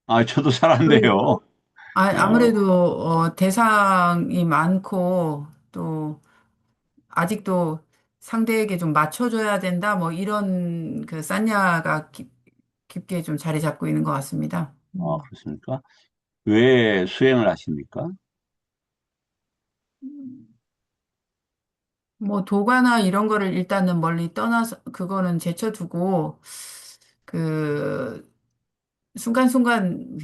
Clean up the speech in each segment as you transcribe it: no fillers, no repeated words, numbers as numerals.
아, 저도 잘 안 그리고 돼요. 어, 아무래도 대상이 많고 또 아직도 상대에게 좀 맞춰줘야 된다 뭐 이런 그 산야가 깊게 좀 자리 잡고 있는 것 같습니다. 그렇습니까? 왜 수행을 하십니까? 뭐 도가나 이런 거를 일단은 멀리 떠나서 그거는 제쳐두고 그 순간순간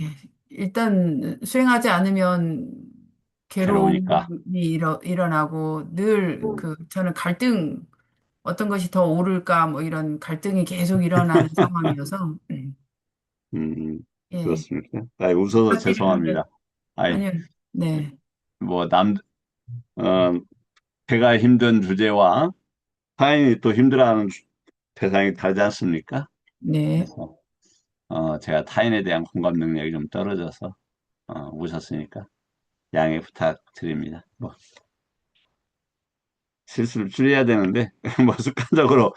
일단 수행하지 않으면 괴로움이 괴로우니까. 일어나고 늘 그 저는 갈등 어떤 것이 더 옳을까 뭐 이런 갈등이 계속 일어나는 상황이어서 음, 예. 그렇습니까? 아, 웃어서 하필 죄송합니다. 아이, 아니요. 네. 뭐, 어, 제가 힘든 주제와 타인이 또 힘들어하는 대상이 다르지 않습니까? 네. 그래서, 제가 타인에 대한 공감 능력이 좀 떨어져서, 웃었으니까 양해 부탁드립니다. 뭐, 실수를 줄여야 되는데, 뭐, 습관적으로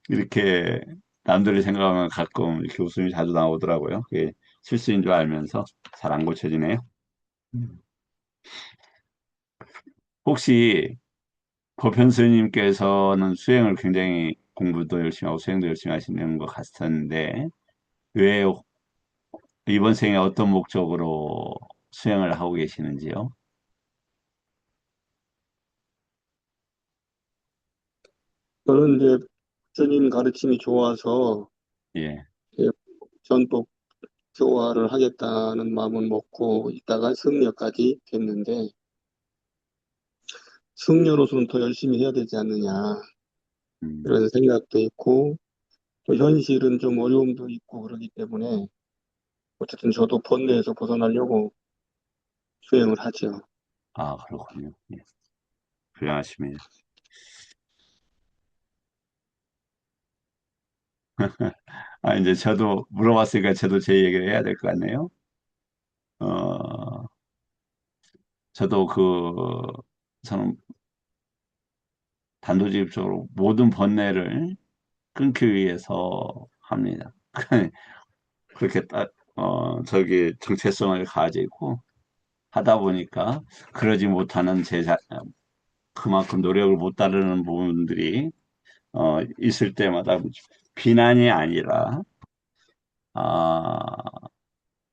이렇게 남들이 생각하면 가끔 이렇게 웃음이 자주 나오더라고요. 그게 실수인 줄 알면서 잘 안 고쳐지네요. 음. 혹시 보편 스님께서는 수행을 굉장히 공부도 열심히 하고 수행도 열심히 하시는 것 같았는데, 왜 이번 생에 어떤 목적으로 수행을 하고 계시는지요? 저는 이제 스님 가르침이 좋아서 예. 이제 전법 교화를 하겠다는 마음은 먹고 있다가 승려까지 됐는데 승려로서는 더 열심히 해야 되지 않느냐 음. 이런 생각도 있고 또 현실은 좀 어려움도 있고 그러기 때문에 어쨌든 저도 번뇌에서 벗어나려고 수행을 하죠. 아, 그렇군요. 예. 훌륭하십니다. 아, 이제 저도 물어봤으니까 저도 제 얘기를 해야 될 것 같네요. 어, 저도 저는 단도직입적으로 모든 번뇌를 끊기 위해서 합니다. 그렇게 저기 정체성을 가지고 하다 보니까 그러지 못하는 그만큼 노력을 못 따르는 부분들이 있을 때마다 비난이 아니라 아,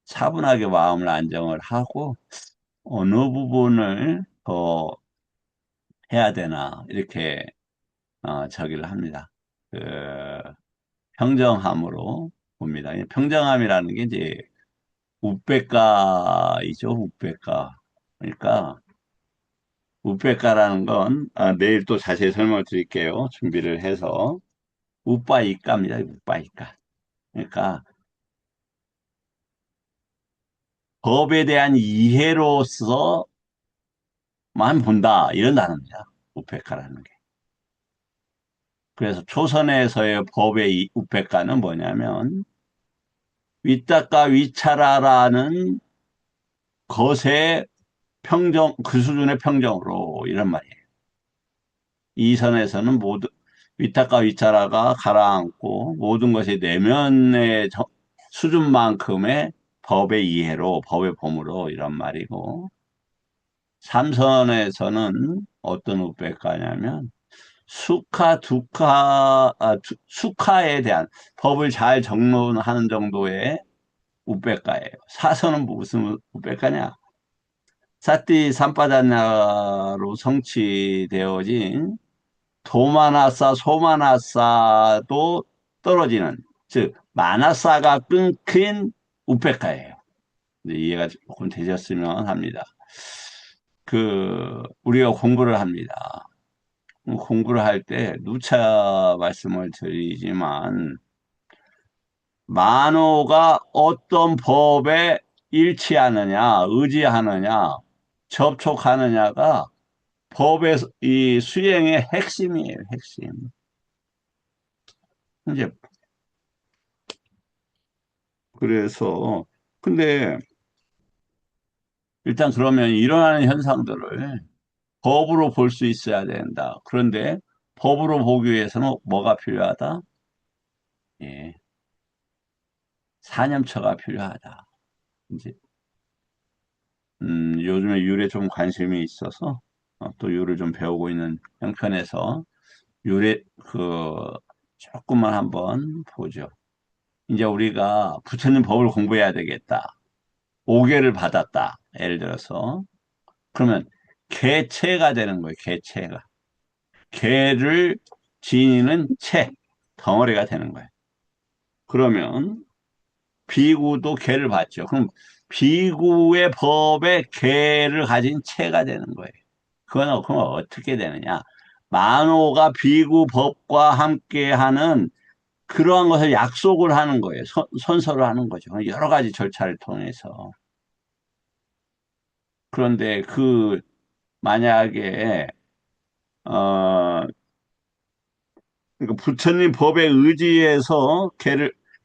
차분하게 마음을 안정을 하고 어느 부분을 더 해야 되나 이렇게 저기를 합니다. 그 평정함으로 봅니다. 이 평정함이라는 게 이제 우백가이죠, 우백가. 그러니까 우백가라는 건 내일 또 자세히 설명을 드릴게요. 준비를 해서 우빠이까입니다. 우빠이까. 그러니까 법에 대한 이해로서만 본다 이런 단어입니다. 우백가라는 게. 그래서 조선에서의 법의 우백가는 뭐냐면 위딱가 위차라라는 것의 그 수준의 평정으로 이런 말이에요. 이 선에서는 위탁과 위차라가 가라앉고 모든 것이 내면의 수준만큼의 법의 이해로, 법의 범으로 이런 말이고, 삼선에서는 어떤 우백가냐면, 수카에 대한 법을 잘 정론하는 정도의 우백가예요. 사선은 무슨 우백가냐? 사띠 삼바다냐로 성취되어진 도마나싸, 소마나싸도 떨어지는, 즉, 마나싸가 끊긴 우페카예요. 이해가 조금 되셨으면 합니다. 우리가 공부를 합니다. 공부를 할 때, 누차 말씀을 드리지만, 만호가 어떤 법에 일치하느냐, 의지하느냐, 접촉하느냐가 이 수행의 핵심이에요, 핵심. 이제 그래서 근데 일단 그러면 일어나는 현상들을 법으로 볼 수 있어야 된다. 그런데 법으로 보기 위해서는 뭐가 필요하다? 예, 사념처가 필요하다. 이제 요즘에 율에 좀 관심이 있어서 또 율을 좀 배우고 있는 형편에서 율에 조금만 한번 보죠. 이제 우리가 부처님 법을 공부해야 되겠다. 5개를 받았다. 예를 들어서 그러면 개체가 되는 거예요. 개체가. 개를 지니는 체, 덩어리가 되는 거예요. 그러면 비구도 개를 받죠. 그럼 비구의 법에 개를 가진 체가 되는 거예요. 그건 어떻게 되느냐? 만호가 비구 법과 함께하는 그러한 것을 약속을 하는 거예요. 선서를 하는 거죠. 여러 가지 절차를 통해서. 그런데 만약에 어 그러니까 부처님 법에 의지해서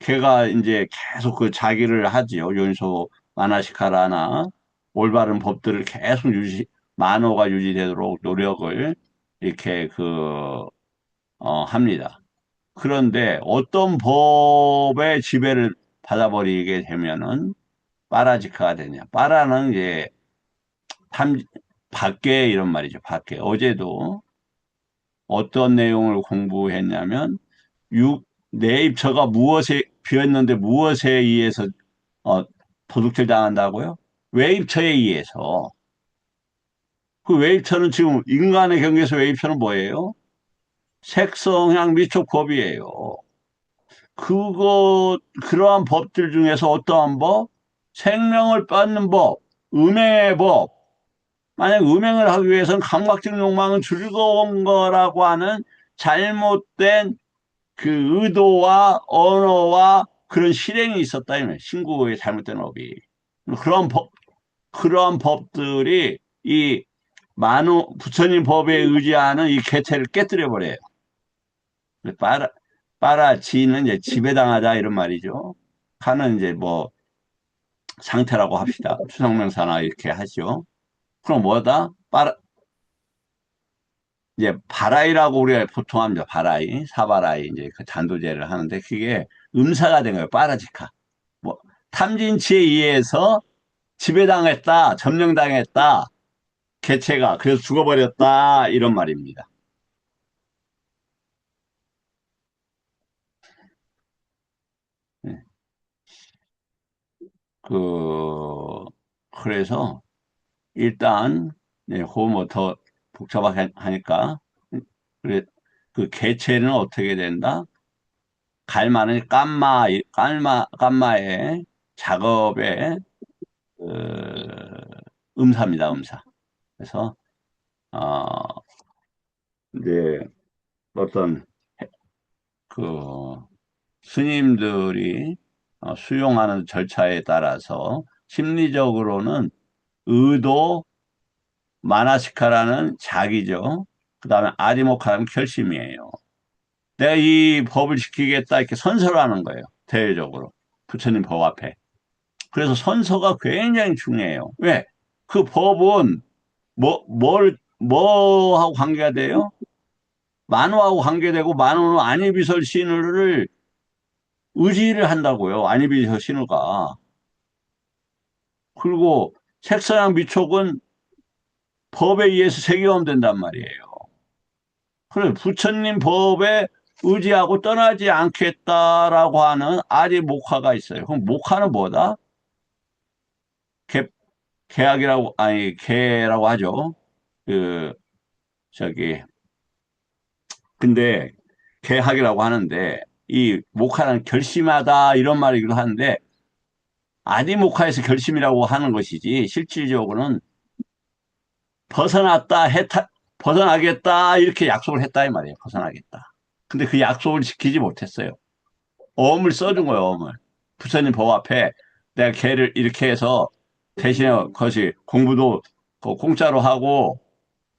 걔가 이제 계속 그 자기를 하지요. 요인소 마나시카라나 올바른 법들을 계속 만호가 유지되도록 노력을 이렇게 합니다. 그런데 어떤 법의 지배를 받아버리게 되면은 빠라지카가 되냐. 빠라는 이제 탐, 밖에 이런 말이죠. 밖에. 어제도 어떤 내용을 공부했냐면 내 입처가 무엇에 비었는데 무엇에 의해서 어, 도둑질 당한다고요? 외입처에 의해서. 그 외입처는 지금 인간의 경계에서 외입처는 뭐예요? 색성향 미촉법이에요. 그러한 법들 중에서 어떠한 법? 생명을 뺏는 법, 음행의 법. 만약 음행을 하기 위해서는 감각적 욕망은 즐거운 거라고 하는 잘못된 그 의도와 언어와 그런 실행이 있었다. 이면 신구의 잘못된 업이. 그런 법, 그러한 법들이 이 부처님 법에 의지하는 이 개체를 깨뜨려 버려요. 빨아지는 이제 지배당하다 이런 말이죠. 하는 이제 뭐 상태라고 합시다. 추상명사나 이렇게 하죠. 그럼 뭐다? 이제 바라이라고 우리가 보통 합니다. 바라이, 사바라이 이제 그 단도제를 하는데 그게 음사가 된 거예요. 빠라지카. 뭐 탐진치에 의해서 지배당했다, 점령당했다, 개체가 그래서 죽어버렸다 이런 말입니다. 네. 그 그래서 일단 네, 호모 더 복잡하게 하니까 그래 그 개체는 어떻게 된다? 갈마는 깜마의 작업에 음사입니다, 음사. 그래서 어 이제 어떤 그 스님들이 수용하는 절차에 따라서 심리적으로는 의도, 마나시카라는 자기죠. 그 다음에 아디모카라는 결심이에요. 내가 이 법을 지키겠다 이렇게 선서를 하는 거예요. 대외적으로. 부처님 법 앞에. 그래서 선서가 굉장히 중요해요. 왜? 그 법은 뭐하고 관계가 돼요? 만호하고 관계되고 만호는 아니비설 신을 의지를 한다고요. 아니비설 신우가. 그리고 색서양 미촉은 법에 의해서 세계화음 된단 말이에요. 그래, 부처님 법에 의지하고 떠나지 않겠다라고 하는 아리 목화가 있어요. 그럼 목화는 뭐다? 개, 계약이라고, 아니, 개라고 하죠. 그, 저기, 근데, 개학이라고 하는데, 이 목화는 결심하다, 이런 말이기도 하는데, 아디 목화에서 결심이라고 하는 것이지, 실질적으로는 벗어났다, 벗어나겠다, 이렇게 약속을 했다, 이 말이에요. 벗어나겠다. 근데 그 약속을 지키지 못했어요. 어음을 써준 거예요, 어음을. 부처님 법 앞에 내가 걔를 이렇게 해서 대신에 그것이 공부도 공짜로 하고,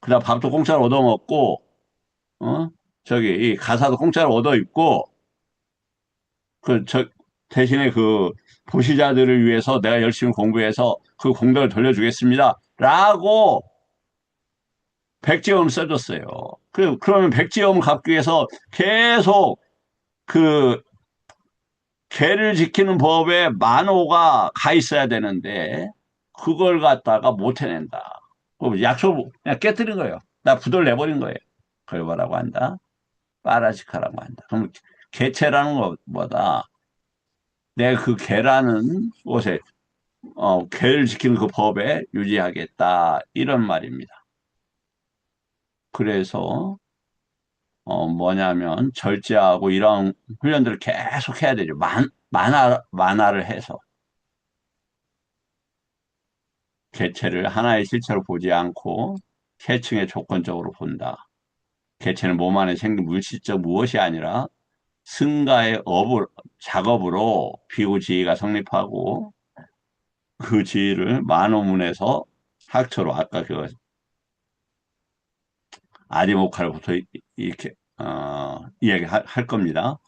그다음 밥도 공짜로 얻어먹고, 어? 이 가사도 공짜로 얻어 입고, 대신에 보시자들을 위해서 내가 열심히 공부해서 그 공덕을 돌려주겠습니다. 라고 백지엄을 써줬어요. 그러면 백지엄을 갚기 위해서 계속 그 개를 지키는 법에 만호가 가 있어야 되는데 그걸 갖다가 못 해낸다. 그럼 약속 그냥 깨뜨린 거예요. 나 부도를 내버린 거예요. 그걸 뭐라고 한다? 빠라시카라고 한다. 그럼 개체라는 것보다 내 그 개라는 곳에 개를 지키는 그 법에 유지하겠다 이런 말입니다. 그래서 뭐냐면 절제하고 이런 훈련들을 계속 해야 되죠. 만화를 해서 개체를 하나의 실체로 보지 않고 해층에 조건적으로 본다. 개체는 몸 안에 생긴 물질적 무엇이 아니라 승가의 작업으로 비구지휘가 성립하고 그 지위를 만호문에서 학초로 아까 그 아리모카로부터 이렇게 이야기할 겁니다.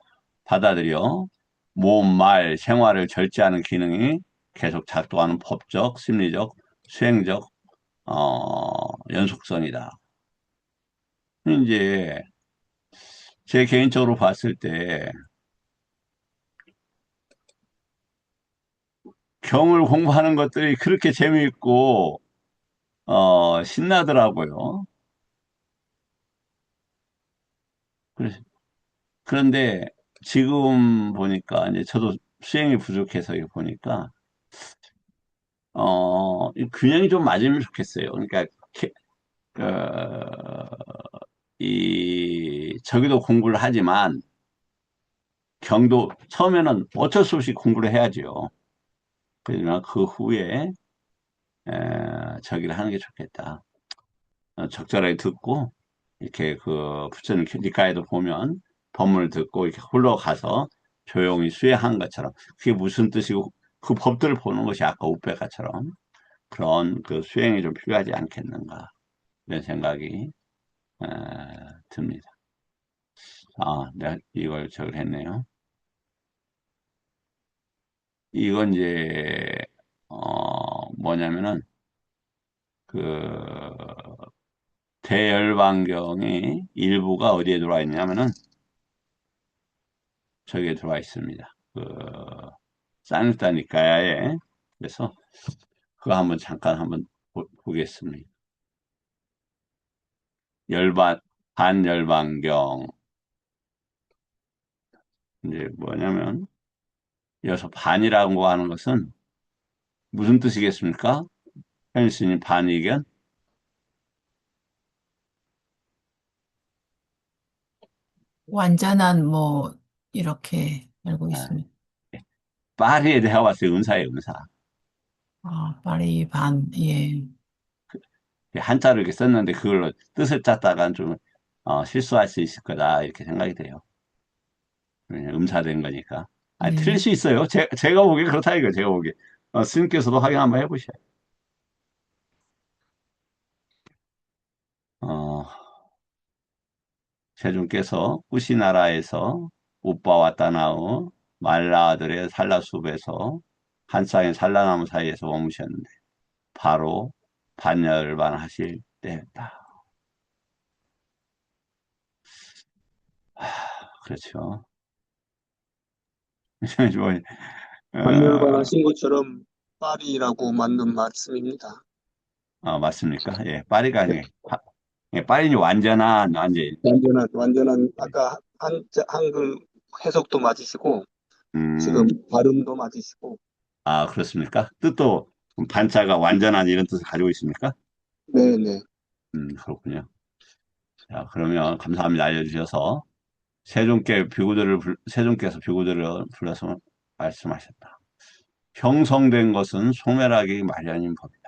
받아들여 몸, 말, 생활을 절제하는 기능이 계속 작동하는 법적, 심리적, 수행적 연속성이다. 이제 제 개인적으로 봤을 때 경을 공부하는 것들이 그렇게 재미있고 신나더라고요. 그래서 그런데 지금 보니까 이제 저도 수행이 부족해서 이거 보니까 이 균형이 좀 맞으면 좋겠어요. 그러니까 어, 이 저기도 공부를 하지만 경도 처음에는 어쩔 수 없이 공부를 해야죠. 그러나 그 후에 저기를 하는 게 좋겠다. 적절하게 듣고 이렇게 그 부처님 니카에도 보면 법문을 듣고 이렇게 흘러가서 조용히 수행한 것처럼 그게 무슨 뜻이고 그 법들을 보는 것이 아까 우베가처럼 그런 그 수행이 좀 필요하지 않겠는가 이런 생각이 에, 듭니다. 내가 이걸 저걸 했네요. 이건 이제 뭐냐면은 그 대열반경의 일부가 어디에 들어와 있냐면은 저기에 들어와 있습니다. 그 사니타니까야에 그래서 그거 한번 잠깐 한번 보겠습니다. 열반 반열반경 이제 뭐냐면 여기서 반이라고 하는 것은 무슨 뜻이겠습니까? 현신이 반의견? 완전한 뭐 이렇게 알고 아, 있습니다. 파리에 대해 왔어요. 은사예요, 은사. 파리 반, 예, 한자로 이렇게 썼는데 그걸로 뜻을 짰다가 좀 실수할 수 있을 거다 이렇게 생각이 돼요. 음사된 거니까. 틀릴 네. 수 있어요. 제가 보기에 그렇다 이거예요. 제가 보기에. 스님께서도 확인 한번 해보셔요. 어, 세존께서 꾸시나라에서 우빠와 따나우 말라들의 산라숲에서 한 쌍의 산라나무 사이에서 머무셨는데 바로 반열반 하실 때였다. 그렇죠. 뭐, 어, 반열반하신 것처럼 파리라고 만든 말씀입니다. 맞습니까? 예, 파리가 네, 아니에요. 예, 파리는 완전, 완전한 예. 아까 한글 해석도 맞으시고 지금 음, 발음도 맞으시고 그렇습니까? 뜻도 반자가 완전한 이런 뜻을 가지고 있습니까? 네네. 그렇군요. 자, 그러면 감사합니다. 알려주셔서 세종께서 비구들을 불러서 말씀하셨다. 형성된 것은 소멸하기 마련인 법이다.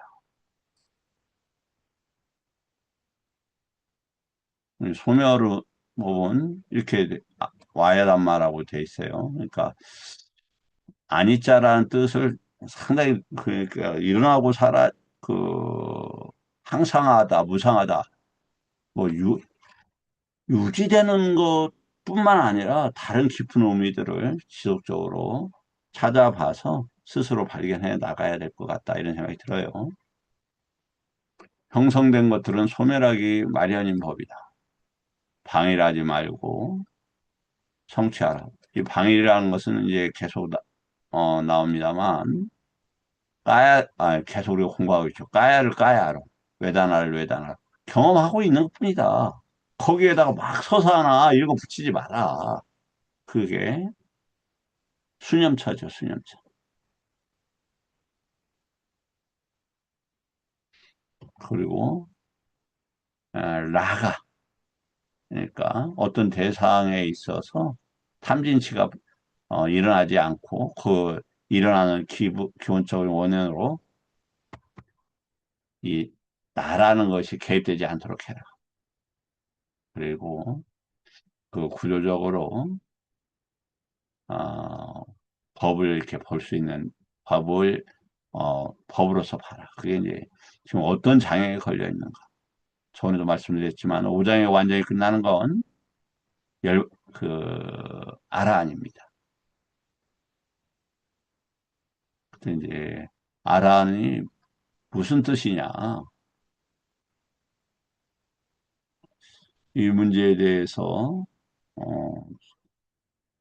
소멸의 법은 이렇게 와야단마라고 돼 있어요. 그러니까 아니자라는 뜻을 상당히 그러니까 일어나고 그 항상하다, 무상하다, 뭐 유지되는 것뿐만 아니라 다른 깊은 의미들을 지속적으로 찾아봐서 스스로 발견해 나가야 될 것 같다 이런 생각이 들어요. 형성된 것들은 소멸하기 마련인 법이다. 방해하지 말고 성취하라. 이 방일이라는 것은 이제 계속 나옵니다만, 계속 우리가 공부하고 있죠. 까야를 까야로, 외단화를 외단화로. 경험하고 있는 것뿐이다. 거기에다가 막 서사나 이런 거 붙이지 마라. 그게 수념차죠, 수념차. 그리고, 라가. 그러니까 어떤 대상에 있어서 탐진치가 일어나지 않고 그 일어나는 기본적인 원인으로 이 나라는 것이 개입되지 않도록 해라. 그리고 그 구조적으로 어, 법을 이렇게 볼 수 있는 법을 법으로서 봐라. 그게 이제 지금 어떤 장애에 걸려 있는가. 전에도 말씀드렸지만 5장에 완전히 끝나는 건 아라한입니다. 그때 이제 아라한이 무슨 뜻이냐. 이 문제에 대해서 어,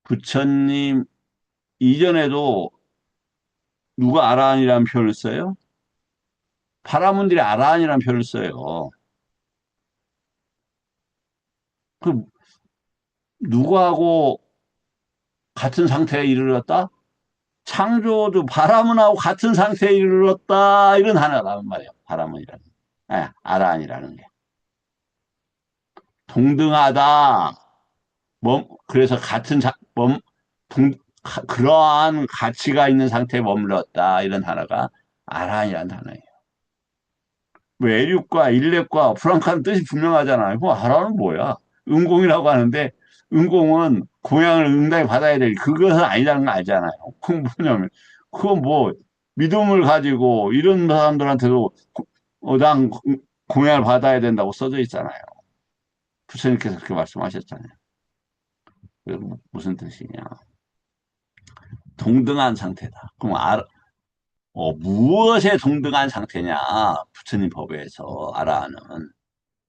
부처님 이전에도 누가 아라한이라는 표현을 써요? 파라문들이 아라한이라는 표현을 써요. 그 누구하고 같은 상태에 이르렀다? 창조주 바라문하고 같은 상태에 이르렀다. 이런 하나란 말이에요. 바라문이라는 게. 아라한이라는 게. 동등하다. 그래서 동, 그러한 가치가 있는 상태에 머물렀다. 이런 단어가 아라한이라는 단어예요. 외륙과 일렉과 프랑카는 뜻이 분명하잖아요. 뭐 아라는 뭐야? 은공이라고 하는데 은공은 공양을 응당히 받아야 될 그것은 아니라는 거 알잖아요. 그건 뭐냐면 그건 뭐 믿음을 가지고 이런 사람들한테도 난 공양을 받아야 된다고 써져 있잖아요. 부처님께서 그렇게 말씀하셨잖아요. 무슨 뜻이냐? 동등한 상태다. 그럼 무엇에 동등한 상태냐? 부처님 법에서 아라는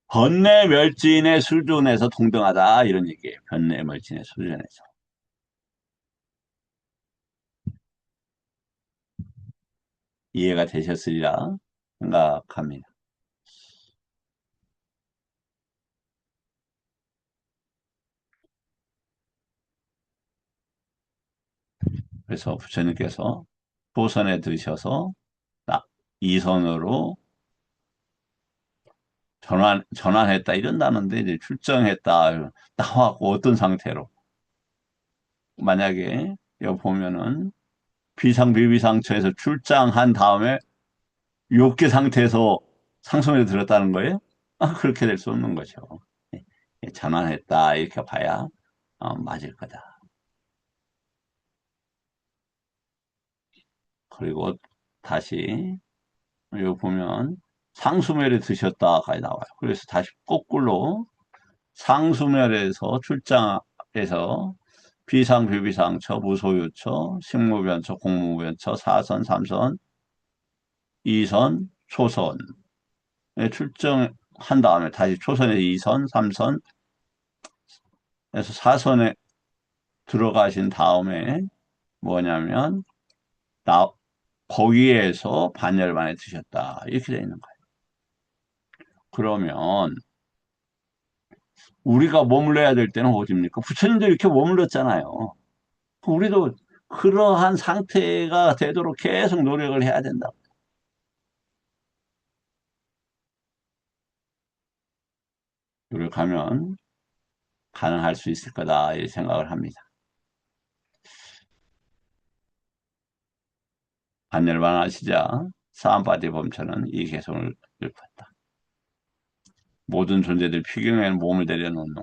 번뇌 멸진의 수준에서 동등하다 이런 얘기예요. 번뇌 멸진의 수준에서. 이해가 되셨으리라 생각합니다. 그래서 부처님께서 초선에 드셔서 이선으로 전환했다 이런다는데 이제 출정했다 나왔고 어떤 상태로 만약에 여기 보면은 비상비비상처에서 출장한 다음에 욕계 상태에서 상승에 들었다는 거예요? 그렇게 될 수 없는 거죠. 전환했다 이렇게 봐야 맞을 거다. 그리고 다시 여기 보면 상수멸에 드셨다까지 나와요. 그래서 다시 거꾸로 상수멸에서 출장해서 비상비비상처, 무소유처, 식무변처, 공무변처, 사선, 삼선, 이선, 초선에 출정한 다음에 다시 초선에 이선, 삼선에서 사선에 들어가신 다음에 뭐냐면 거기에서 반열반에 드셨다 이렇게 되어 있는 거예요. 그러면 우리가 머물러야 될 때는 어디입니까? 부처님도 이렇게 머물렀잖아요. 우리도 그러한 상태가 되도록 계속 노력을 해야 된다. 노력하면 가능할 수 있을 거다 이 생각을 합니다. 반열반하시자 사암파티 범처는 이 개성을 읊었다. 모든 존재들 피경에는 몸을 내려놓는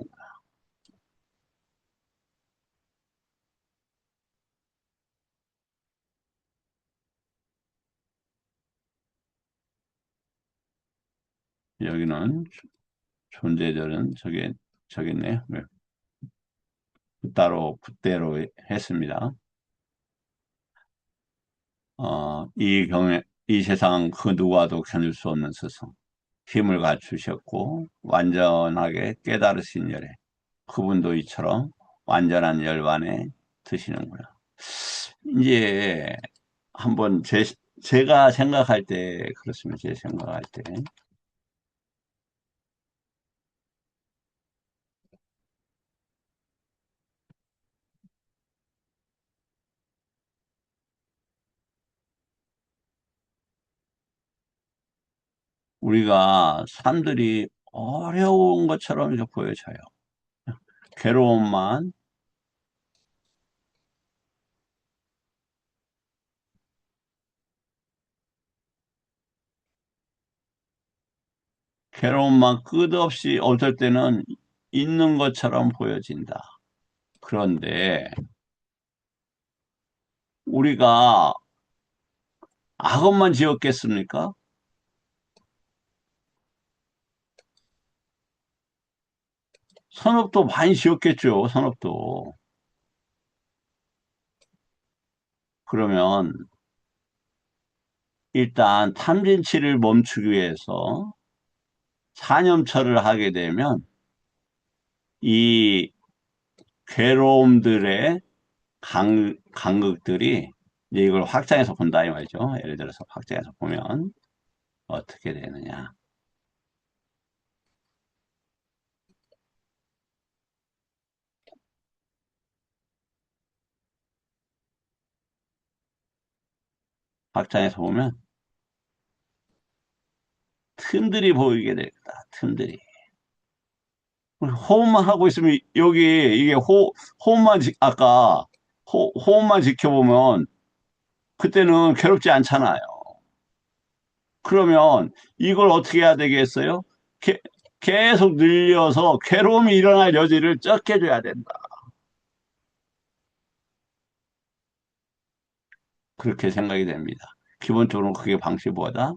여기는 존재들은 저기 있네요. 붓대로 했습니다. 이 세상 그 누구와도 견딜 수 없는 스승. 힘을 갖추셨고, 완전하게 깨달으신 열에, 그분도 이처럼 완전한 열반에 드시는구나. 이제 한번 제가 생각할 때, 그렇습니다. 제 생각할 때, 우리가 사람들이 어려운 것처럼 이렇게 보여져요. 괴로움만, 괴로움만 끝없이 어떨 때는 있는 것처럼 보여진다. 그런데 우리가 악업만 지었겠습니까? 선업도 많이 지었겠죠, 선업도. 그러면 일단 탐진치를 멈추기 위해서 사념처를 하게 되면 이 괴로움들의 간극들이 이제 이걸 확장해서 본다 이 말이죠. 예를 들어서 확장해서 보면 어떻게 되느냐. 확장해서 보면 틈들이 보이게 됩니다. 틈들이. 호흡만 하고 있으면 여기 이게 호흡만 아까 호흡만 지켜보면 그때는 괴롭지 않잖아요. 그러면 이걸 어떻게 해야 되겠어요? 게- 계속 늘려서 괴로움이 일어날 여지를 적게 줘야 된다. 그렇게 생각이 됩니다. 기본적으로 그게 방식보다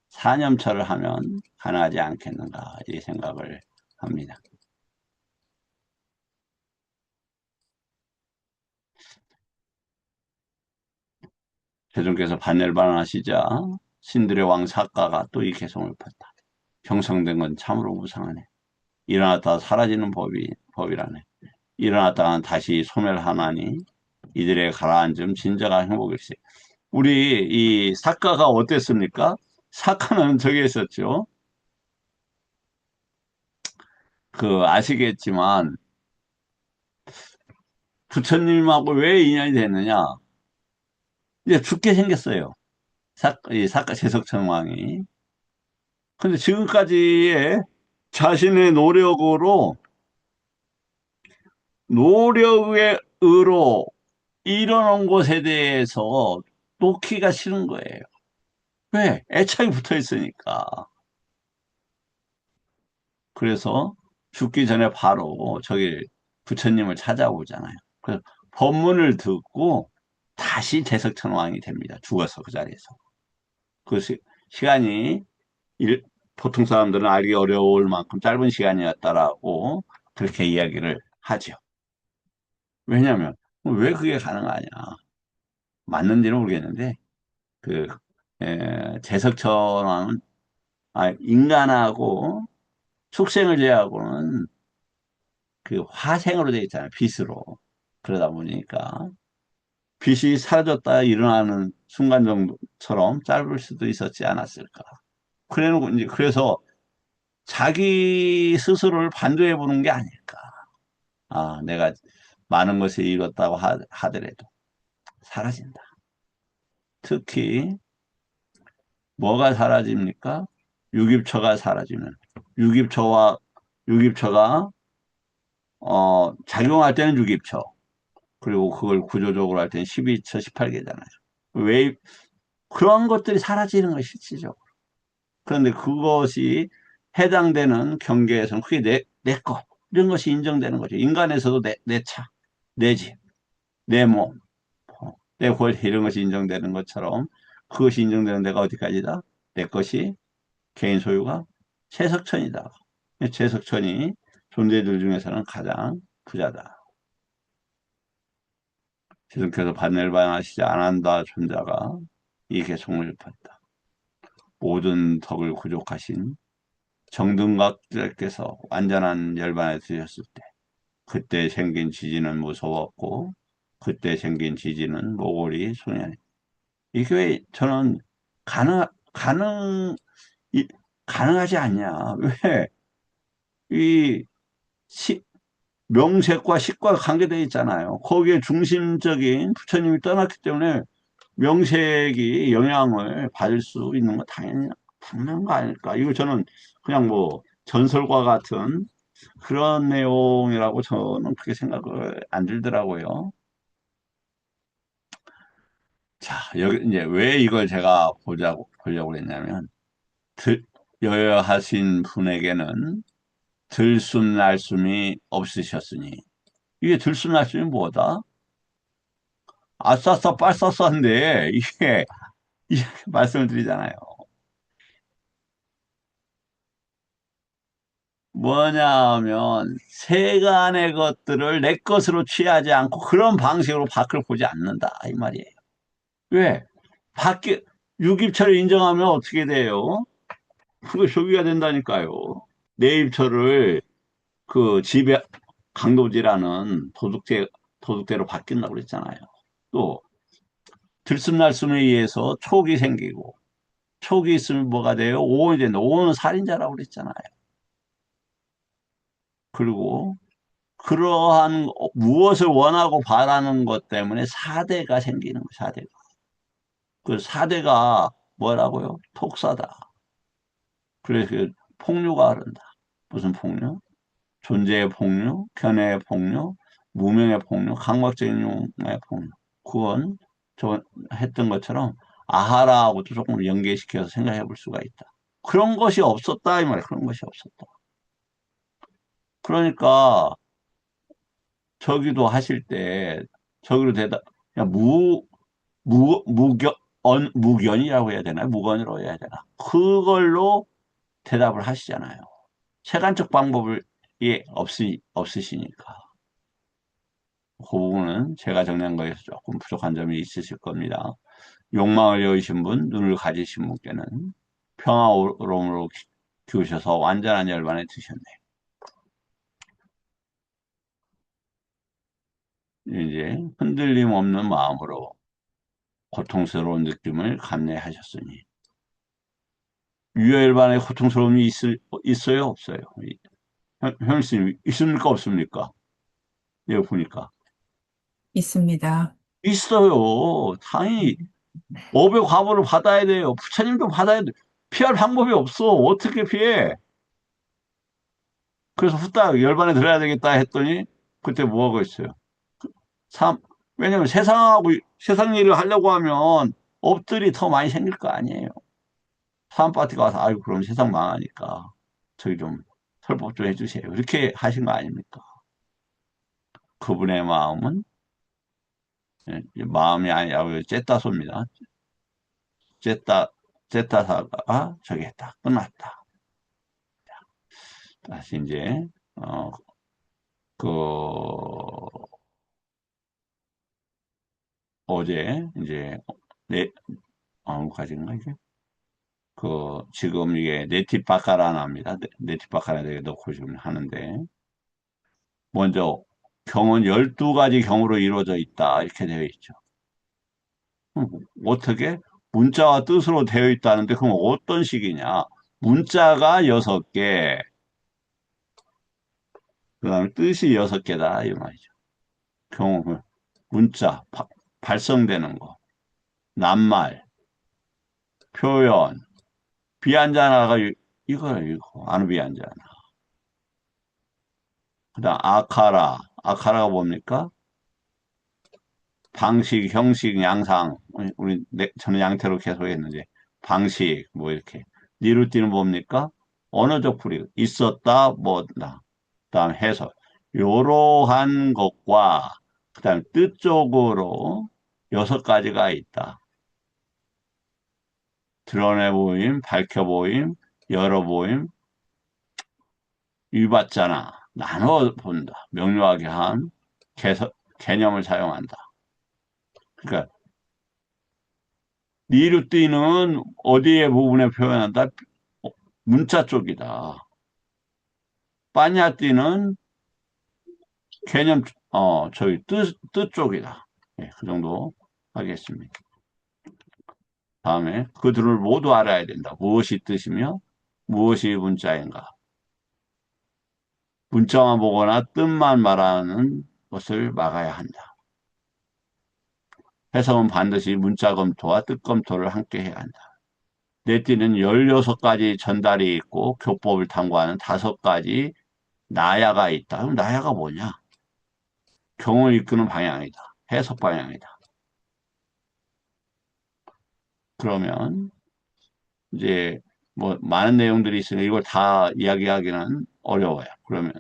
사념처를 하면 가능하지 않겠는가 이 생각을 합니다. 세종께서 반열반하시자 신들의 왕 사가가 또 이 개성을 폈다. 형성된 건 참으로 무상하네. 일어났다 사라지는 법이라네. 일어났다가 다시 소멸하나니 이들의 가라앉음 진정한 행복일세. 우리 이 사가가 어땠습니까? 사가는 저기 있었죠. 그 아시겠지만 부처님하고 왜 인연이 됐느냐? 이제 죽게 생겼어요. 이 사가 제석천 왕이. 근데 지금까지의 자신의 노력으로 이뤄놓은 것에 대해서 놓기가 싫은 거예요. 왜? 애착이 붙어 있으니까. 그래서 죽기 전에 바로 저기 부처님을 찾아오잖아요. 그래서 법문을 듣고 다시 제석천 왕이 됩니다. 죽어서 그 자리에서. 그 시간이 보통 사람들은 알기 어려울 만큼 짧은 시간이었다라고 그렇게 이야기를 하죠. 왜냐하면 왜 그게 가능하냐? 맞는지는 모르겠는데 그 제석천 왕은 인간하고 축생을 제외하고는 그 화생으로 되어 있잖아요. 빛으로. 그러다 보니까 빛이 사라졌다 일어나는 순간 정도처럼 짧을 수도 있었지 않았을까. 그래놓고 이제 그래서 자기 스스로를 반조해 보는 게 아닐까. 내가 많은 것을 이뤘다고 하더라도 사라진다. 특히 뭐가 사라집니까? 유깁처가 사라지면 유깁처가 작용할 때는 유깁처 그리고 그걸 구조적으로 할 때는 12처 18개잖아요. 왜 그런 것들이 사라지는 것이 실질적으로. 그런데 그것이 해당되는 경계에서는 그게 내 것, 이런 것이 인정되는 거죠. 인간에서도 내 차, 내 집, 내 몸, 내 권리 이런 것이 인정되는 것처럼 그것이 인정되는 데가 어디까지다? 내 것이 개인 소유가 최석천이다. 최석천이 존재들 중에서는 가장 부자다. 지금께서 반열반하시지 않은다 존자가 이 개성을 읊었다. 모든 덕을 구족하신 정등각들께서 완전한 열반에 드셨을 때 그때 생긴 지진은 무서웠고, 그때 생긴 지진은 모골이 소년이. 이게 저는 가능, 가능, 이, 가능하지 않냐. 왜? 이 명색과 식과 관계되어 있잖아요. 거기에 중심적인 부처님이 떠났기 때문에 명색이 영향을 받을 수 있는 거 당연한 거 아닐까. 이거 저는 그냥 뭐 전설과 같은 그런 내용이라고 저는 그렇게 생각을 안 들더라고요. 자, 여기 이제 왜 이걸 제가 보려고 했냐면, 들, 여여하신 분에게는 들숨 날숨이 없으셨으니, 이게 들숨 날숨이 뭐다? 아싸싸 빨싸싸인데, 이게 말씀을 드리잖아요. 뭐냐면, 세간의 것들을 내 것으로 취하지 않고 그런 방식으로 밖을 보지 않는다. 이 말이에요. 왜? 밖에, 유입처를 인정하면 어떻게 돼요? 그거 소비가 된다니까요. 내 입처를 그 지배, 강도질하는 도둑대로 바뀐다고 그랬잖아요. 또, 들숨날숨에 의해서 촉이 생기고, 촉이 있으면 뭐가 돼요? 오온이 된다. 오온은 살인자라고 그랬잖아요. 그리고, 그러한 무엇을 원하고 바라는 것 때문에 사대가 생기는 거예요, 사대가. 그 사대가 뭐라고요? 독사다. 그래서 그 폭류가 흐른다. 무슨 폭류? 존재의 폭류, 견해의 폭류, 무명의 폭류, 강박적인 용의 폭류. 그건 저 했던 것처럼 아하라하고도 조금 연계시켜서 생각해 볼 수가 있다. 그런 것이 없었다 이 말이야. 그런 것이 없었다. 그러니까 저기도 하실 때 저기로 대답 그냥 무견이라고 해야 되나? 무건이라고 해야 되나? 그걸로 대답을 하시잖아요. 세간적 방법이 없으시니까. 그 부분은 제가 정리한 거에서 조금 부족한 점이 있으실 겁니다. 욕망을 여의신 분, 눈을 가지신 분께는 평화로움으로 키우셔서 완전한 열반에 드셨네요. 이제 흔들림 없는 마음으로 고통스러운 느낌을 감내하셨으니 유혈반에 고통스러움이 있어요? 없어요? 현수님 있습니까? 없습니까? 여기 보니까 있습니다. 있어요. 당연히 업의 과보를 받아야 돼요. 부처님도 받아야 돼. 피할 방법이 없어. 어떻게 피해? 그래서 후딱 열반에 들어야 되겠다 했더니 그때 뭐 하고 있어요? 삼, 왜냐면 세상 일을 하려고 하면 업들이 더 많이 생길 거 아니에요. 사암파티 가서 아유 그럼 세상 망하니까 저기 좀 설법 좀 해주세요. 이렇게 하신 거 아닙니까? 그분의 마음은 마음이 아니라 째따소입니다. 째따 째따사가 저기 했다. 끝났다. 다시 이제 어, 그 어제 이제 네 가지인가 이게 지금 이게 네티바카라나입니다. 네티바카라에 넣고 지금 하는데 먼저 경은 12가지 경으로 이루어져 있다 이렇게 되어 있죠. 어떻게 문자와 뜻으로 되어 있다는데 그럼 어떤 식이냐? 문자가 6개, 그다음에 뜻이 6개다 이 말이죠. 경우 문자 발성되는 거, 낱말, 표현, 비안자나가 이거예요, 이거. 아누비안자나. 그다음 아카라가 뭡니까? 방식, 형식, 양상. 저는 양태로 계속 했는데 방식 뭐 이렇게. 니루띠는 뭡니까? 언어적 풀이 있었다 뭐다. 그다음 해석. 요러한 것과 그다음 뜻적으로 6가지가 있다. 드러내 보임, 밝혀 보임, 열어 보임, 위받잖아. 나눠 본다. 명료하게 한 개념을 사용한다. 그러니까 니르띠는 어디에 부분에 표현한다? 어, 문자 쪽이다. 빠냐띠는 개념, 저희 뜻 쪽이다. 예, 그 정도 하겠습니다. 다음에 그들을 모두 알아야 된다. 무엇이 뜻이며 무엇이 문자인가. 문자만 보거나 뜻만 말하는 것을 막아야 한다. 해석은 반드시 문자 검토와 뜻 검토를 함께 해야 한다. 넷띠는 16가지 전달이 있고 교법을 탐구하는 5가지 나야가 있다. 그럼 나야가 뭐냐? 경을 이끄는 방향이다. 해석 방향이다. 그러면 이제 뭐 많은 내용들이 있으니 이걸 다 이야기하기는 어려워요. 그러면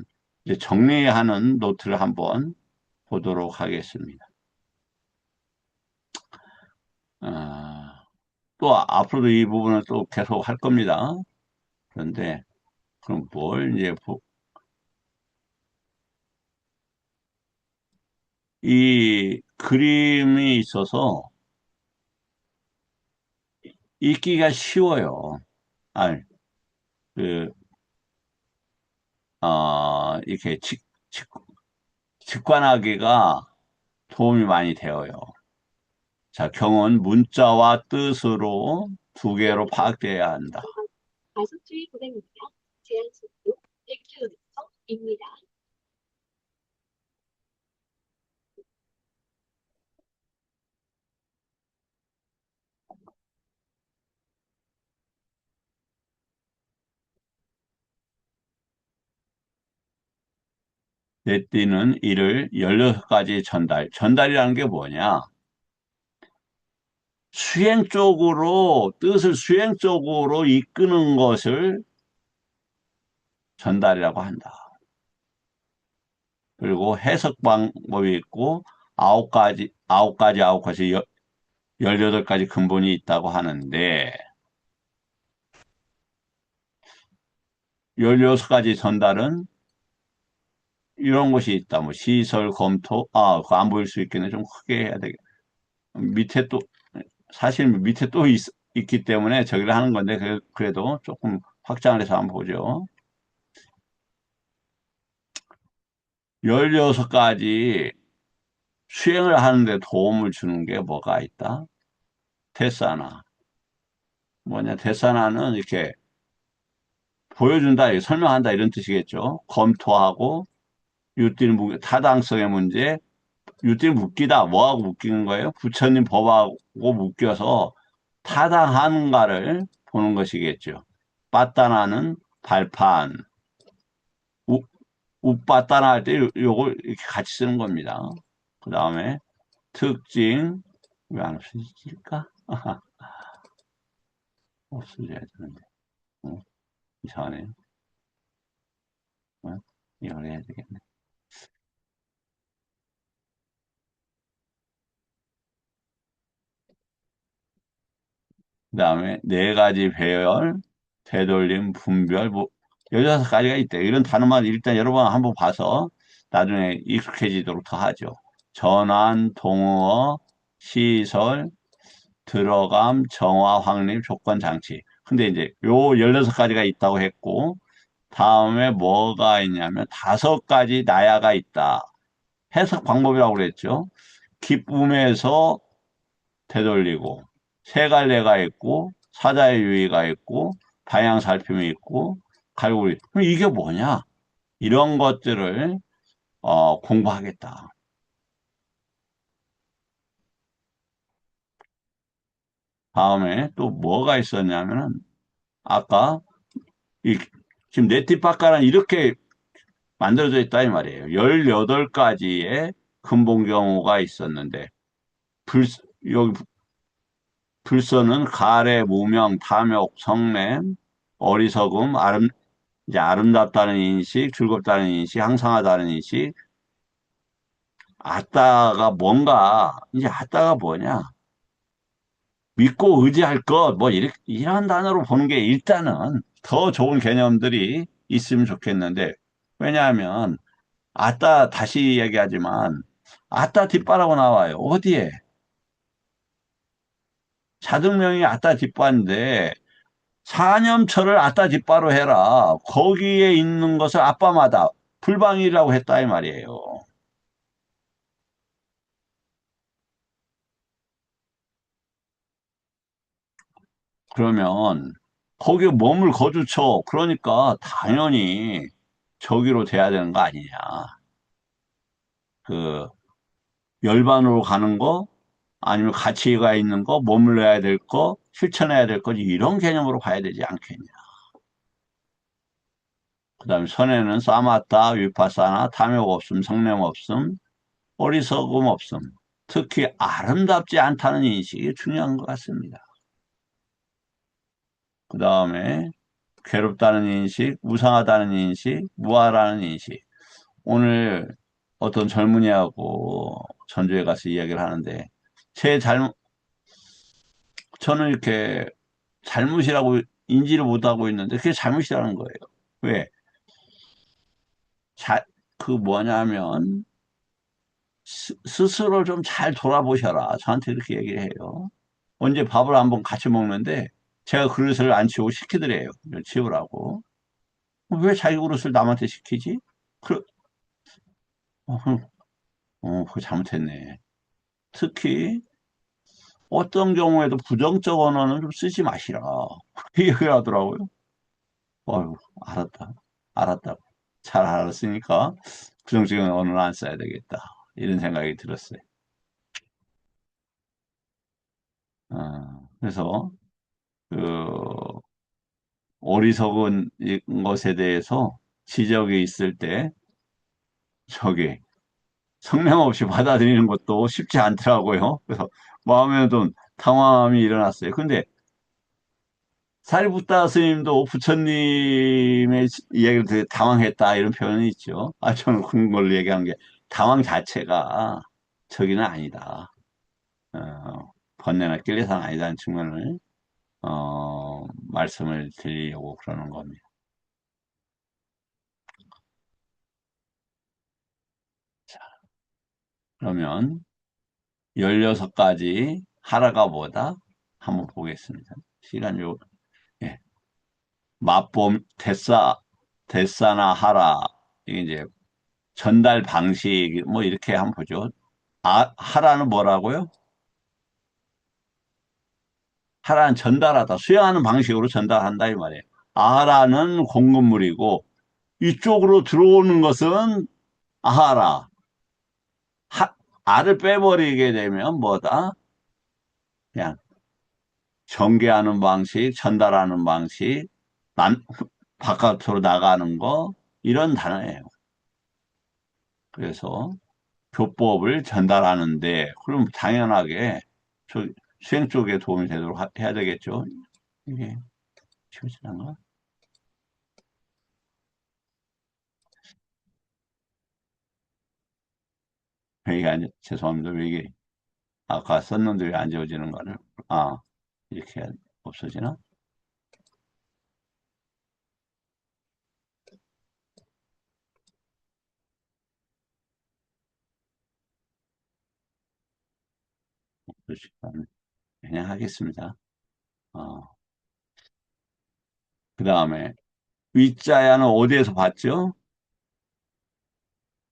이제 정리하는 노트를 한번 보도록 하겠습니다. 아, 또 앞으로도 이 부분을 또 계속 할 겁니다. 그런데 그럼 뭘 이제 이 그림이 있어서 읽기가 쉬워요. 아, 그, 이렇게 직관하기가 도움이 많이 되어요. 자, 경은 문자와 뜻으로 두 개로 파악되어야 한다. 과속주의 구간입니다. 제한 속도 100km입니다. 내띠는 이를 16가지 전달이라는 게 뭐냐? 수행 쪽으로, 뜻을 수행 쪽으로 이끄는 것을 전달이라고 한다. 그리고 해석 방법이 있고, 18가지 근본이 있다고 하는데, 16가지 전달은 이런 것이 있다. 뭐, 시설, 검토, 그거 안 보일 수 있겠네. 좀 크게 해야 되겠네. 밑에 또, 사실 밑에 또 있기 때문에 저기를 하는 건데, 그래도 조금 확장을 해서 한번 보죠. 16가지 수행을 하는데 도움을 주는 게 뭐가 있다? 데사나. 뭐냐, 데사나는 이렇게 보여준다, 설명한다 이런 뜻이겠죠. 검토하고, 타당성의 문제, 유띠를 묶이다. 뭐하고 묶이는 거예요? 부처님 법하고 묶여서 타당한가를 보는 것이겠죠. 빠따나는 발판, 우빠따나 할 때 요걸 이렇게 같이 쓰는 겁니다. 그 다음에 특징, 왜 안 없어질까? 없어져야 되는데. 이상하네요. 이걸 해야 되겠네. 그 다음에 4가지 배열, 되돌림, 분별, 뭐, 16가지가 있대요. 이런 단어만 일단 여러 번 한번 봐서 나중에 익숙해지도록 더 하죠. 전환, 동어, 시설, 들어감, 정화, 확립, 조건, 장치. 근데 이제 요 16가지가 있다고 했고, 다음에 뭐가 있냐면 5가지 나야가 있다. 해석 방법이라고 그랬죠. 기쁨에서 되돌리고, 세갈래가 있고, 사자의 유의가 있고, 방향 살핌이 있고, 갈고리. 그럼 이게 뭐냐? 이런 것들을 공부하겠다. 다음에 또 뭐가 있었냐면은 아까 이 지금 네티파카는 이렇게 만들어져 있다 이 말이에요. 18가지의 근본 경우가 있었는데 여기 불서는 가래, 무명, 탐욕, 성냄, 어리석음, 이제 아름답다는 인식, 즐겁다는 인식, 항상하다는 인식. 아따가 뭔가, 이제 아따가 뭐냐? 믿고 의지할 것, 뭐, 이런 단어로 보는 게 일단은 더 좋은 개념들이 있으면 좋겠는데, 왜냐하면, 아따, 다시 얘기하지만, 아따 뒷바라고 나와요. 어디에? 자등명이 아따 뒷바인데, 사념처를 아따 뒷바로 해라. 거기에 있는 것을 아빠마다 불방이라고 했다 이 말이에요. 그러면 거기에 몸을 거두쳐. 그러니까 당연히 저기로 돼야 되는 거 아니냐. 그 열반으로 가는 거 아니면 가치가 있는 거, 머물러야 될 거, 실천해야 될 거, 이런 개념으로 가야 되지 않겠냐. 그 다음에 선에는 사마타, 위파사나, 탐욕 없음, 성냄 없음, 어리석음 없음. 특히 아름답지 않다는 인식이 중요한 것 같습니다. 그 다음에 괴롭다는 인식, 무상하다는 인식, 무아라는 인식. 오늘 어떤 젊은이하고 전주에 가서 이야기를 하는데, 제 잘못, 저는 이렇게 잘못이라고 인지를 못하고 있는데, 그게 잘못이라는 거예요. 왜? 그 뭐냐면, 스스로 좀 잘 돌아보셔라. 저한테 이렇게 얘기를 해요. 언제 밥을 한번 같이 먹는데, 제가 그릇을 안 치우고 시키더래요. 치우라고. 왜 자기 그릇을 남한테 시키지? 그, 어, 그거 잘못했네. 특히 어떤 경우에도 부정적 언어는 좀 쓰지 마시라. 그렇게 얘기를 하더라고요. 어휴, 알았다. 알았다. 잘 알았으니까 부정적인 언어는 안 써야 되겠다. 이런 생각이 들었어요. 그래서 그 어리석은 것에 대해서 지적이 있을 때 저기 성명 없이 받아들이는 것도 쉽지 않더라고요. 그래서 마음에 좀 당황함이 일어났어요. 근데 사리부타 스님도 부처님의 이야기를 되게 당황했다 이런 표현이 있죠. 저는 그런 걸로 얘기한 게 당황 자체가 저기는 아니다. 번뇌나 끌려서는 아니다는 측면을 말씀을 드리려고 그러는 겁니다. 자, 그러면 16가지 하라가 뭐다? 한번 보겠습니다. 시간 예. 맛봄, 데사나 하라. 이게 이제 전달 방식, 뭐 이렇게 한번 보죠. 하라는 뭐라고요? 하라는 전달하다. 수행하는 방식으로 전달한다, 이 말이에요. 아라는 공급물이고, 이쪽으로 들어오는 것은 아하라. 아를 빼버리게 되면 뭐다? 그냥 전개하는 방식, 전달하는 방식, 바깥으로 나가는 거, 이런 단어예요. 그래서 교법을 전달하는데, 그럼 당연하게 수행 쪽에 도움이 되도록 해야 되겠죠. 이게 쉬워지는가? 이게 죄송합니다. 왜 이게 아까 썼는데 왜 안 지워지는 거를 이렇게 없어지나? 그냥 하겠습니다. 그 다음에 위자야는 어디에서 봤죠?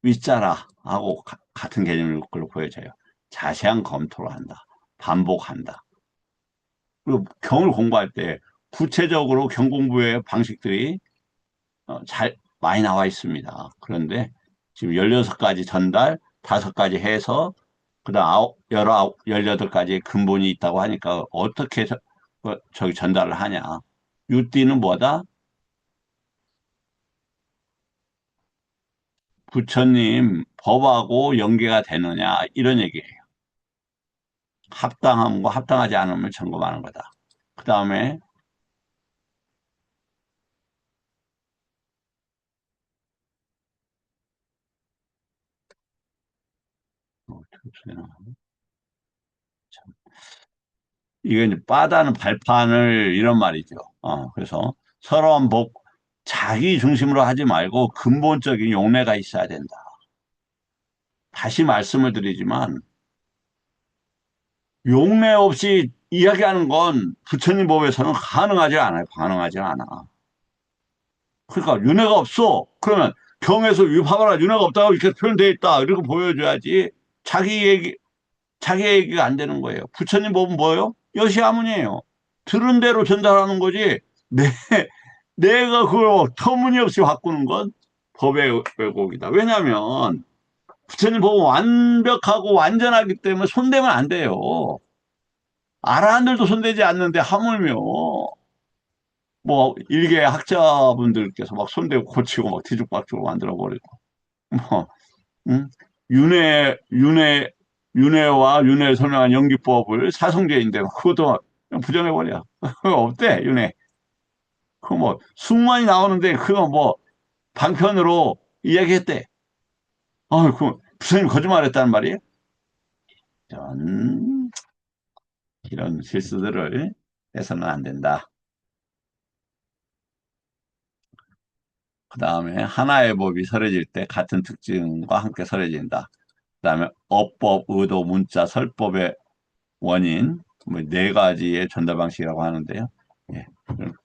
위자라 하고 같은 개념일 걸로 보여져요. 자세한 검토를 한다. 반복한다. 그리고 경을 공부할 때 구체적으로 경 공부의 방식들이 잘 많이 나와 있습니다. 그런데 지금 16가지 전달, 5가지 해서 그다음 18가지의 근본이 있다고 하니까 어떻게 저기 전달을 하냐. 유띠는 뭐다? 부처님 법하고 연계가 되느냐 이런 얘기예요. 합당함과 합당하지 않음을 점검하는 거다. 그 다음에 이게 이제 빠다는 발판을 이런 말이죠. 그래서 서러운 자기 중심으로 하지 말고 근본적인 용례가 있어야 된다. 다시 말씀을 드리지만 용례 없이 이야기하는 건 부처님 법에서는 가능하지 않아요. 가능하지 않아. 그러니까 윤회가 없어. 그러면 경에서 위파가라 윤회가 없다고 이렇게 표현되어 있다. 이렇게 보여줘야지. 자기 얘기가 안 되는 거예요. 부처님 법은 뭐예요? 여시아문이에요. 들은 대로 전달하는 거지. 내가 그걸 터무니없이 바꾸는 건 법의 왜곡이다. 왜냐하면 부처님 법은 완벽하고 완전하기 때문에 손대면 안 돼요. 아라한들도 손대지 않는데 하물며 뭐 일개 학자분들께서 막 손대고 고치고 막 뒤죽박죽으로 만들어버리고 뭐 응? 윤회와 윤회를 설명한 연기법을 사성제인데 그것도 그냥 부정해버려. 그거 없대 윤회. 그 뭐 수많이 나오는데 그거 뭐 방편으로 이야기했대. 그 부처님 거짓말했다는 말이에요. 전 이런 실수들을 해서는 안 된다. 그 다음에 하나의 법이 설해질 때 같은 특징과 함께 설해진다. 그 다음에 어법, 의도, 문자, 설법의 원인, 뭐 네 가지의 전달 방식이라고 하는데요. 예.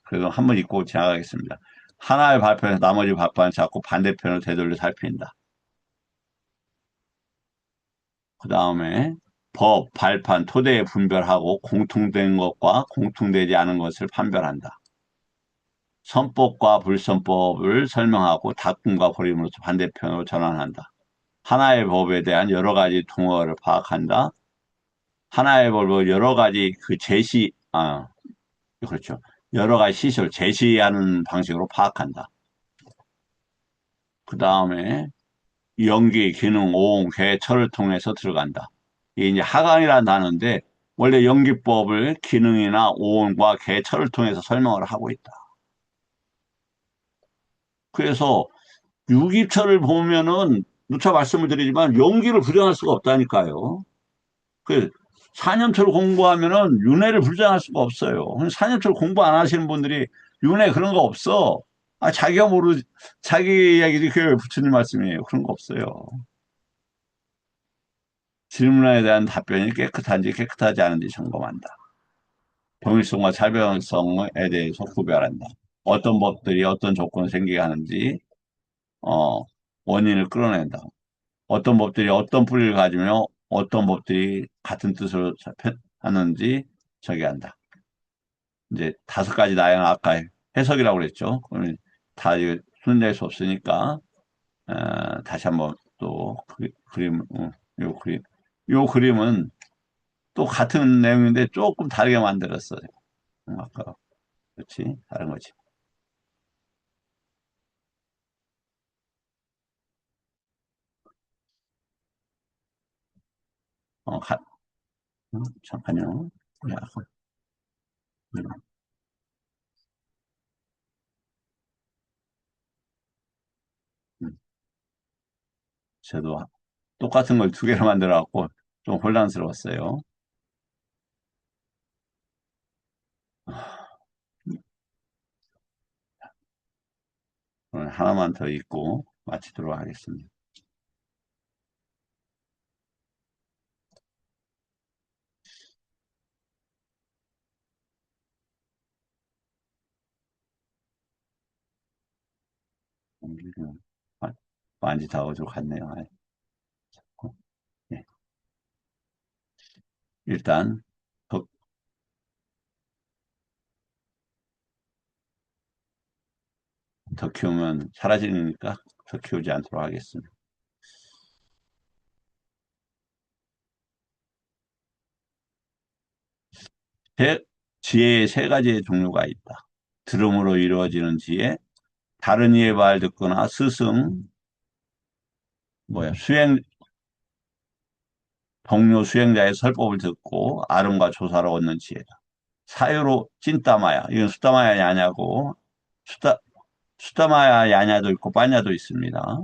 그래서 한번 읽고 지나가겠습니다. 하나의 발표에서 나머지 발판을 잡고 반대편을 되돌려 살핀다. 그 다음에 법, 발판, 토대에 분별하고 공통된 것과 공통되지 않은 것을 판별한다. 선법과 불선법을 설명하고 닦음과 버림으로써 반대편으로 전환한다. 하나의 법에 대한 여러 가지 동어를 파악한다. 하나의 법을 여러 가지 그렇죠. 여러 가지 시설, 제시하는 방식으로 파악한다. 그 다음에 연기, 기능, 오음, 개, 철을 통해서 들어간다. 이게 이제 하강이라는 단어인데 원래 연기법을 기능이나 오음과 개, 철을 통해서 설명을 하고 있다. 그래서 유기철을 보면은 누차 말씀을 드리지만 연기를 부정할 수가 없다니까요. 그 4년철 공부하면은 윤회를 부정할 수가 없어요. 4년철 공부 안 하시는 분들이 윤회 그런 거 없어. 자기가 자기 이야기지 그게 부처님 말씀이에요. 그런 거 없어요. 질문에 대한 답변이 깨끗한지 깨끗하지 않은지 점검한다. 동일성과 차별성에 대해서 구별한다. 어떤 법들이 어떤 조건을 생기게 하는지 어, 원인을 끌어낸다. 어떤 법들이 어떤 뿌리를 가지며 어떤 법들이 같은 뜻으로 하는지 저기 한다. 이제 5가지 다양한 아까 해석이라고 그랬죠. 그러면 다 손댈 수 없으니까 다시 한번 또 요 그림은 또 같은 내용인데 조금 다르게 만들었어요. 아까 그렇지 다른 거지. 어, 가, 잠깐요. 야, 음, 저도 똑같은 걸 2개로 만들어 갖고 좀 혼란스러웠어요. 오늘 하나만 더 읽고 마치도록 하겠습니다. 완지 다 어디로 갔네요. 예. 일단 더, 더 키우면 사라지니까 더 키우지 않도록 하겠습니다. 지혜의 3가지의 종류가 있다. 들음으로 이루어지는 지혜, 다른 이의 말 듣거나 스승, 동료 수행자의 설법을 듣고 아름과 조사를 얻는 지혜다. 사유로 찐따마야. 이건 수따마야 야냐고, 수따마야 야냐도 있고 빠냐도 있습니다.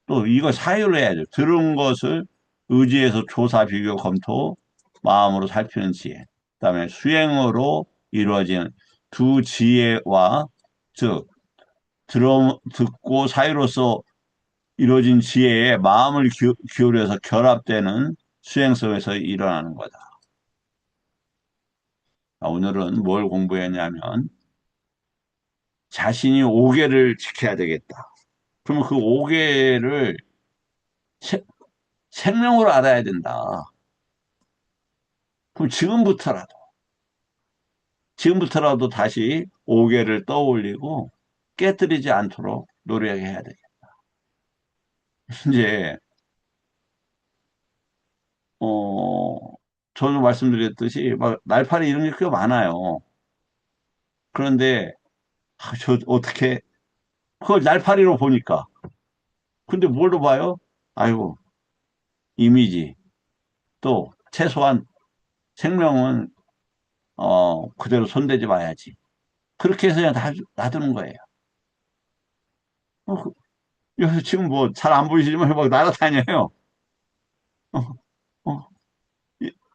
또 이거 사유로 해야죠. 들은 것을 의지해서 조사, 비교, 검토, 마음으로 살피는 지혜. 그다음에 수행으로 이루어지는 두 지혜와 즉 듣고 사유로서 이루어진 지혜에 마음을 기울여서 결합되는 수행 속에서 일어나는 거다. 오늘은 뭘 공부했냐면 자신이 5개를 지켜야 되겠다. 그러면 그 5개를 생명으로 알아야 된다. 그럼 지금부터라도 지금부터라도 다시 5개를 떠올리고 깨뜨리지 않도록 노력해야 돼. 이제 저도 말씀드렸듯이 막 날파리 이런 게 꽤 많아요. 그런데 저 어떻게 그걸 날파리로 보니까 근데 뭘로 봐요? 아이고 이미지 또 최소한 생명은 그대로 손대지 마야지. 그렇게 해서 그냥 놔두는 거예요. 그, 여기 지금 뭐 잘 안 보이시지만 막 날아다녀요. 어, 어,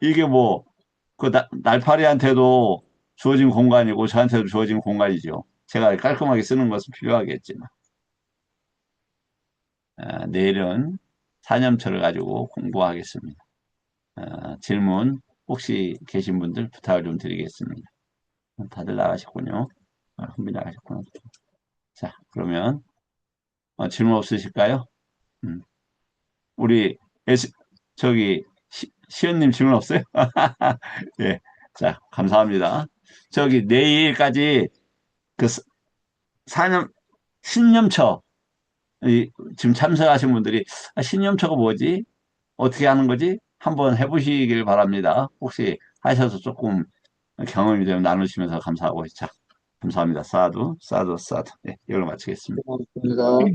이게 뭐 그 날파리한테도 주어진 공간이고 저한테도 주어진 공간이죠. 제가 깔끔하게 쓰는 것은 필요하겠지만 내일은 사념처를 가지고 공부하겠습니다. 질문 혹시 계신 분들 부탁을 좀 드리겠습니다. 다들 나가셨군요. 흥미 나가셨구나. 자, 그러면 질문 없으실까요? 음. 우리 저기 시연님 질문 없어요? 예, 자, 감사합니다. 저기 내일까지 그 사념 신념처 지금 참석하신 분들이 신념처가 뭐지? 어떻게 하는 거지? 한번 해보시길 바랍니다. 혹시 하셔서 조금 경험이 되면 나누시면서 감사하고 자, 감사합니다. 사두, 사두, 사두. 네, 이걸로 마치겠습니다. 고맙습니다.